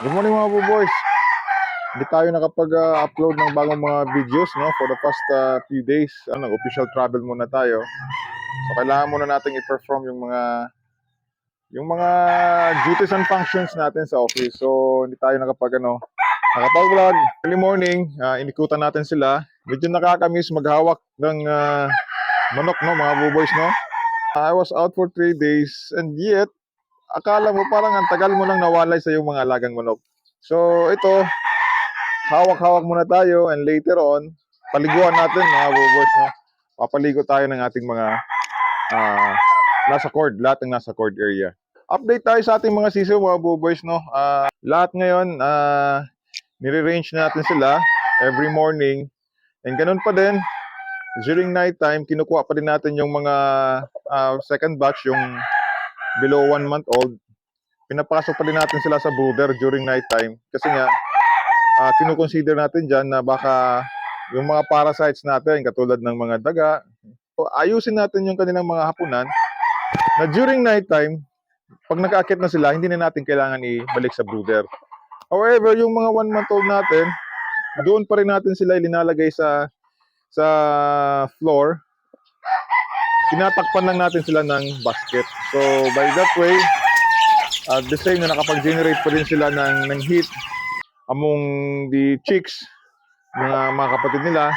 Good morning mga boys. Hindi tayo nakapag-upload ng bagong mga videos no for the past few days. Nag-official travel muna tayo. So kailangan muna nating i-perform yung mga duties and functions natin sa office. So hindi tayo nakapag-vlog. Early morning, inikutan natin sila. Medyo nakakamiss maghawak ng manok no mga boys no. I was out for 3 days and yet akala mo parang ang tagal mo lang nawalay sa iyong mga alagang manok. So ito, hawak-hawak muna tayo and later on, paliguan natin mga boys, no? Papaligo tayo ng ating mga nasa cord, lahat ng nasa cord area. Update tayo sa ating mga sisiw mga boys, no? Lahat ngayon, nire-range natin sila every morning. And ganun pa din, during night time, kinukuha pa din natin yung mga second batch, yung below 1 month old. Pinapasok pa din natin sila sa brooder during night time. Kasi nga, kinukonsider natin dyan na baka yung mga parasites natin, katulad ng mga daga, so, ayusin natin yung kanilang mga hapunan na during night time, pag nag-aakit na sila, hindi na natin kailangan ibalik sa brooder. However, yung mga 1 month old natin, doon pa rin natin sila ilinalagay sa floor. Tinatakpan lang natin sila ng basket. So, by that way, at the same na nakapag-generate pa rin sila ng heat among the chicks, mga kapatid nila.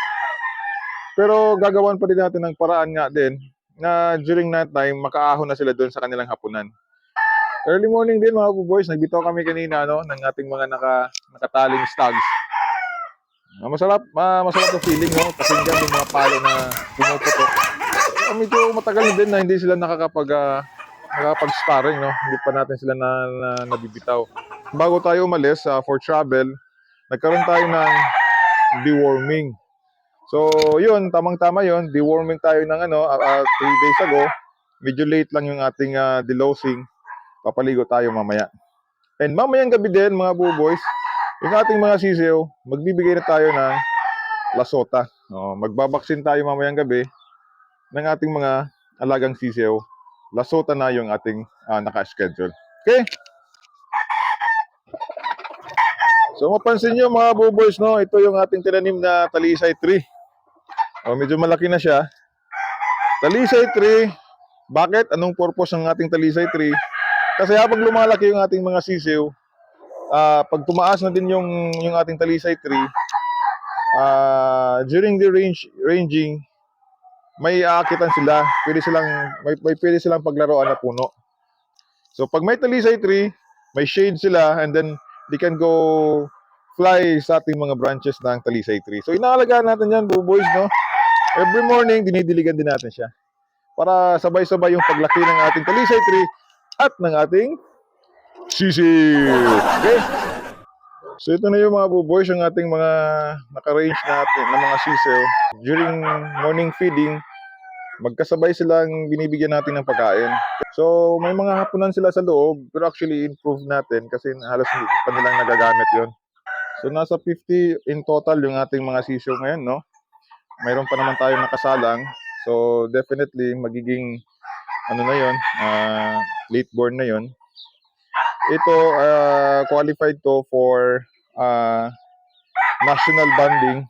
Pero gagawan pa din natin ng paraan nga din na during night time, makaahon na sila doon sa kanilang hapunan. Early morning din mga boys, nagbitaw kami kanina ng ating mga nakataling stags. Masarap yung feeling, no? Pakinggan yung mga palo na pumuputok. Medyo matagal na din na hindi sila nakakapag-sparring, no? Hindi pa natin sila nabibitaw. Bago tayo umalis for travel, nagkaroon tayo ng deworming. So, yun, tamang-tama yun. Deworming tayo ng 3 days ago. Medyo late lang yung ating delousing. Papaligo tayo mamaya. And mamayang gabi din, mga boys, yung ating mga sisiw, magbibigay na tayo ng lasota. Magbabaksin tayo mamayang gabi ng ating mga alagang sisiw. Lasota na yung ating naka-schedule. Okay? So, mapansin nyo mga boys, no? Ito yung ating tinanim na talisay tree. Medyo malaki na siya. Talisay tree. Bakit? Anong purpose ng ating talisay tree? Kasi habang lumalaki yung ating mga sisiw, pag tumaas na din yung ating talisay tree, during the ranging, may aakitan sila. Pwede silang paglaruan na puno. So pag may talisay tree, may shade sila and then they can go fly sa ating mga branches ng talisay tree. So inaalagaan natin yan, boys, no? Every morning, dinidiligan din natin siya para sabay-sabay yung paglaki ng ating talisay tree at ng ating sisiw. Okay? So ito na yung mga boys, yung ating mga naka-range natin ng mga sisiw. During morning feeding, magkasabay silang binibigyan natin ng pagkain. So may mga hapunan sila sa loob, pero actually improve natin kasi halos hindi pa nilang nagagamit yon. So nasa 50 in total yung ating mga sisiw ngayon, no? Mayroon pa naman tayong nakasalang. So definitely magiging late born na yon. Ito qualified to for national banding.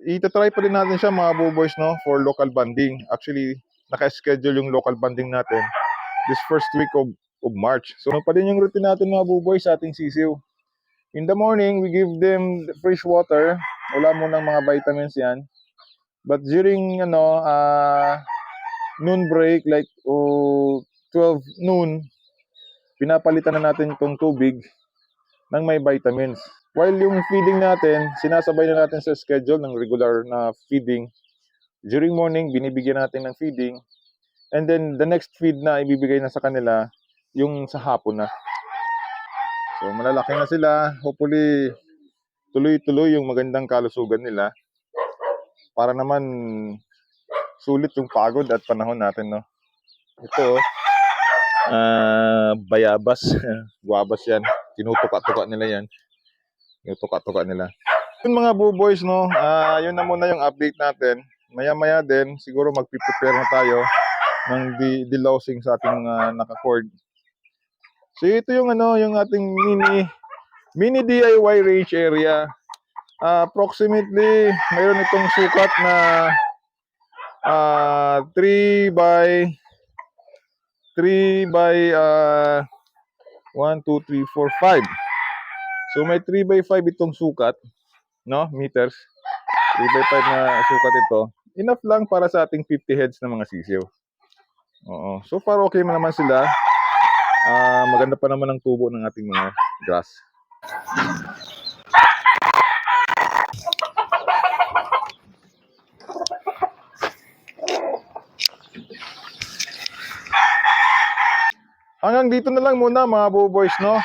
Itatry pa din natin siya mga boys, no, for local banding. Actually, naka-schedule yung local banding natin this first week of March. So, pa din yung routine natin mga boys sa ating sisiw. In the morning, we give them fresh water. Wala mo ng mga vitamins yan. But during noon break, like 12 noon, pinapalitan na natin itong tubig ng may vitamins. While yung feeding natin, sinasabay na natin sa schedule ng regular na feeding. During morning, binibigyan natin ng feeding. And then, the next feed na ibibigay na sa kanila, yung sa hapon na. So, malalaki na sila. Hopefully, tuloy-tuloy yung magandang kalusugan nila. Para naman, sulit yung pagod at panahon natin, no? Ito, bayabas. Guabas yan. Tinutuka-tuka nila yan. Tinutuka-tuka nila. Yun mga boys, no? Yun na muna yung update natin. Maya-maya din, siguro magpiprepare na tayo ng delousing sa ating naka-cord. So ito yung yung ating mini Mini DIY range area. Approximately, mayroon itong sukat na 3 by 3 by 1, 2, 3, 4, 5. So may 3 by 5 itong sukat, no? Meters. 3 by 5 na sukat ito. Enough lang para sa ating 50 heads na mga sisiw. Oo. So far okay naman sila. Maganda pa naman ang tubo ng ating mga grass. Hanggang dito na lang muna mga boys, no?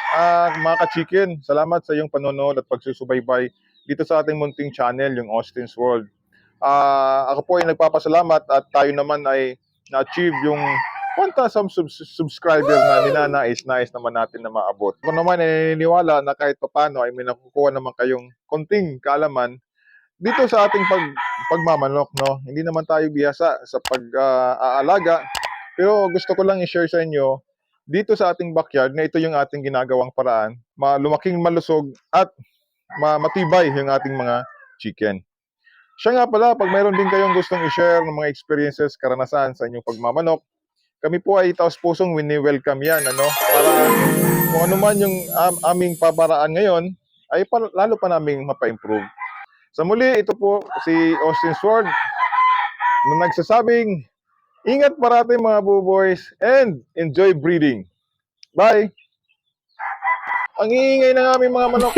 Mga ka-chicken, salamat sa iyong panonood at pagsusubaybay dito sa ating munting channel, yung Austin's World. Ako po ay nagpapasalamat at tayo naman ay na-achieve yung 1,000 subscriber na ninanais naman natin na maabot. Ako naman ay naniniwala na kahit papano ay may nakukuha naman kayong konting kaalaman dito sa ating pagmamanok, no? Hindi naman tayo bihasa sa pag-aalaga, pero gusto ko lang i-share sa inyo dito sa ating backyard na ito yung ating ginagawang paraan, lumaking malusog at matibay yung ating mga chicken. Siya nga pala, pag mayroon din kayong gustong i-share ng mga experiences, karanasan sa inyong pagmamanok, kami po ay taos-pusong wini-welcome yan, ano? Para kung ano man yung aming paparaan ngayon, ay lalo pa naming mapa-improve. Sa muli, ito po si Austin's World na nagsasabing, ingat parati mga boys and enjoy breeding. Bye! Ang iingay ng aming mga manok.